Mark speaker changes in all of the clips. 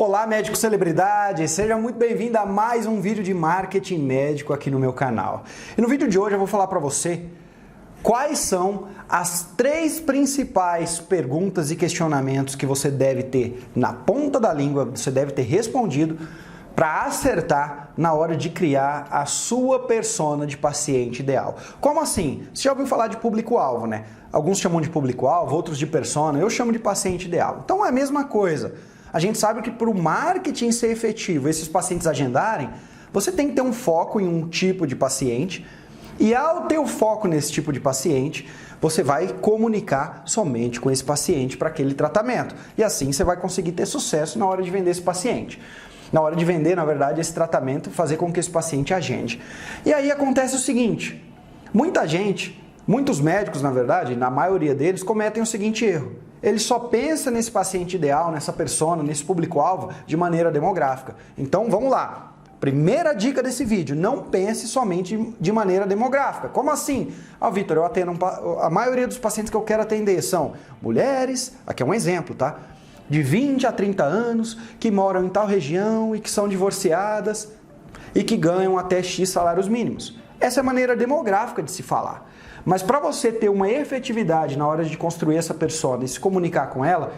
Speaker 1: Olá, médico celebridade! Seja muito bem-vindo a mais um vídeo de marketing médico aqui no meu canal. E no vídeo de hoje eu vou falar para você quais são as 3 principais perguntas e questionamentos que você deve ter na ponta da língua, você deve ter respondido para acertar na hora de criar a sua persona de paciente ideal. Como assim? Você já ouviu falar de público-alvo, né? Alguns chamam de público-alvo, outros de persona, eu chamo de paciente ideal. Então é a mesma coisa. A gente sabe que para o marketing ser efetivo, esses pacientes agendarem, você tem que ter um foco em um tipo de paciente e ao ter o foco nesse tipo de paciente, você vai comunicar somente com esse paciente para aquele tratamento. E assim você vai conseguir ter sucesso na hora de vender esse paciente. Na hora de vender, na verdade, esse tratamento, fazer com que esse paciente agende. E aí acontece o seguinte, muitos médicos, na verdade, na maioria deles, cometem o seguinte erro. Ele só pensa nesse paciente ideal, nessa persona, nesse público-alvo de maneira demográfica. Então, vamos lá. Primeira dica desse vídeo, não pense somente de maneira demográfica. Como assim? Vitor, eu atendo a maioria dos pacientes que eu quero atender são mulheres, aqui é um exemplo, tá? De 20 a 30 anos, que moram em tal região e que são divorciadas e que ganham até X salários mínimos. Essa é a maneira demográfica de se falar. Mas para você ter uma efetividade na hora de construir essa persona e se comunicar com ela,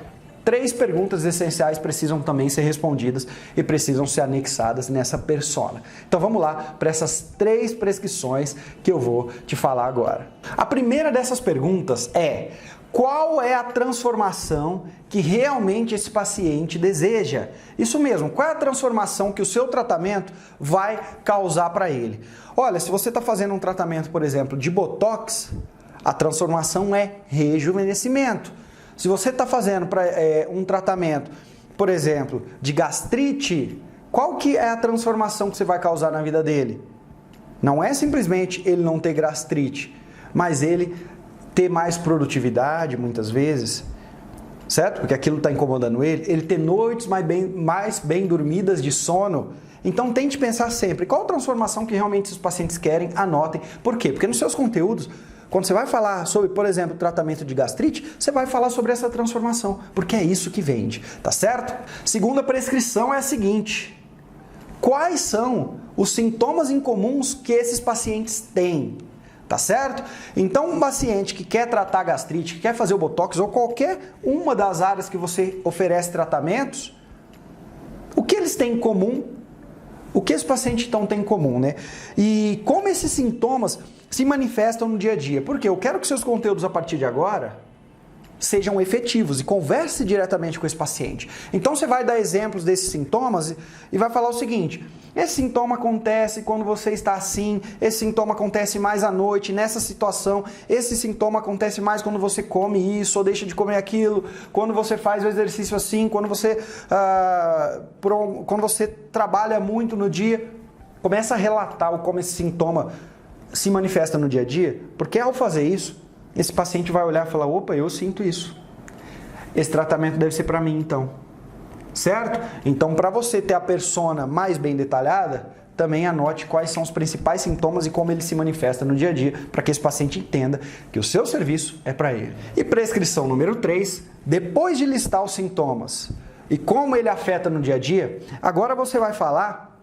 Speaker 1: 3 perguntas essenciais precisam também ser respondidas e precisam ser anexadas nessa persona. Então vamos lá para essas 3 prescrições que eu vou te falar agora. A primeira dessas perguntas é: qual é a transformação que realmente esse paciente deseja? Isso mesmo, qual é a transformação que o seu tratamento vai causar para ele? Olha, se você está fazendo um tratamento, por exemplo, de Botox, a transformação é rejuvenescimento. Se você está fazendo um tratamento, por exemplo, de gastrite, qual que é a transformação que você vai causar na vida dele? Não é simplesmente ele não ter gastrite, mas ele ter mais produtividade, muitas vezes, certo? Porque aquilo está incomodando ele ter noites mais bem dormidas de sono. Então tente pensar sempre, qual a transformação que realmente os pacientes querem, anotem. Por quê? Porque nos seus conteúdos, quando você vai falar sobre, por exemplo, tratamento de gastrite, você vai falar sobre essa transformação, porque é isso que vende, tá certo? Segunda prescrição é a seguinte: quais são os sintomas incomuns que esses pacientes têm? Tá certo? Então, um paciente que quer tratar gastrite, que quer fazer o Botox ou qualquer uma das áreas que você oferece tratamentos, o que eles têm em comum? O que esse paciente então tem em comum, né? E como esses sintomas se manifestam no dia a dia? Porque eu quero que seus conteúdos a partir de agora sejam efetivos e converse diretamente com esse paciente. Então você vai dar exemplos desses sintomas e vai falar o seguinte: esse sintoma acontece quando você está assim, esse sintoma acontece mais à noite, nessa situação, esse sintoma acontece mais quando você come isso ou deixa de comer aquilo, quando você faz o exercício assim, quando você trabalha muito no dia. Começa a relatar como esse sintoma se manifesta no dia a dia, porque ao fazer isso, esse paciente vai olhar e falar: opa, eu sinto isso. Esse tratamento deve ser para mim, então. Certo? Então, para você ter a persona mais bem detalhada, também anote quais são os principais sintomas e como ele se manifesta no dia a dia, para que esse paciente entenda que o seu serviço é para ele. E prescrição número 3, depois de listar os sintomas e como ele afeta no dia a dia, agora você vai falar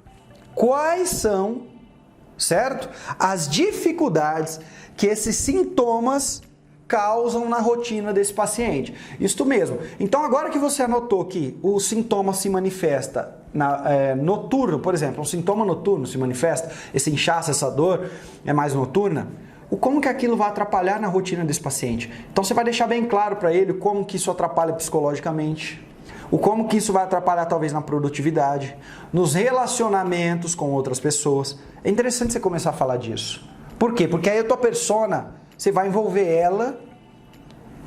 Speaker 1: quais são, certo? As dificuldades que esses sintomas causam na rotina desse paciente. Isso mesmo. Então, agora que você anotou que o sintoma se manifesta noturno, por exemplo, um sintoma noturno se manifesta, esse inchaço, essa dor é mais noturna, como que aquilo vai atrapalhar na rotina desse paciente? Então, você vai deixar bem claro para ele como que isso atrapalha psicologicamente, como que isso vai atrapalhar talvez na produtividade, nos relacionamentos com outras pessoas. É interessante você começar a falar disso. Por quê? Porque aí a tua persona, você vai envolver ela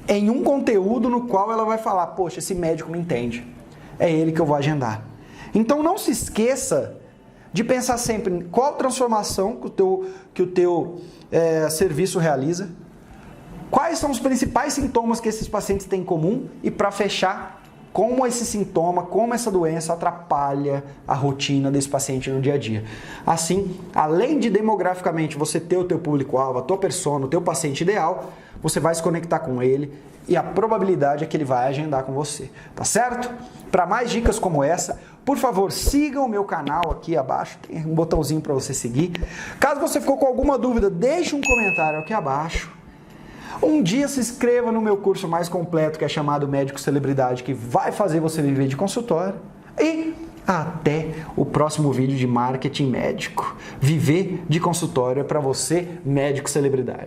Speaker 1: em um conteúdo no qual ela vai falar: poxa, esse médico me entende, é ele que eu vou agendar. Então não se esqueça de pensar sempre em qual transformação que o teu serviço realiza, quais são os principais sintomas que esses pacientes têm em comum e, para fechar, como esse sintoma, como essa doença atrapalha a rotina desse paciente no dia a dia. Assim, além de demograficamente você ter o teu público-alvo, a tua persona, o teu paciente ideal, você vai se conectar com ele e a probabilidade é que ele vai agendar com você, tá certo? Para mais dicas como essa, por favor, siga o meu canal aqui abaixo, tem um botãozinho para você seguir. Caso você ficou com alguma dúvida, deixe um comentário aqui abaixo. Um dia se inscreva no meu curso mais completo, que é chamado Médico Celebridade, que vai fazer você viver de consultório. E até o próximo vídeo de marketing médico. Viver de consultório é para você, médico celebridade.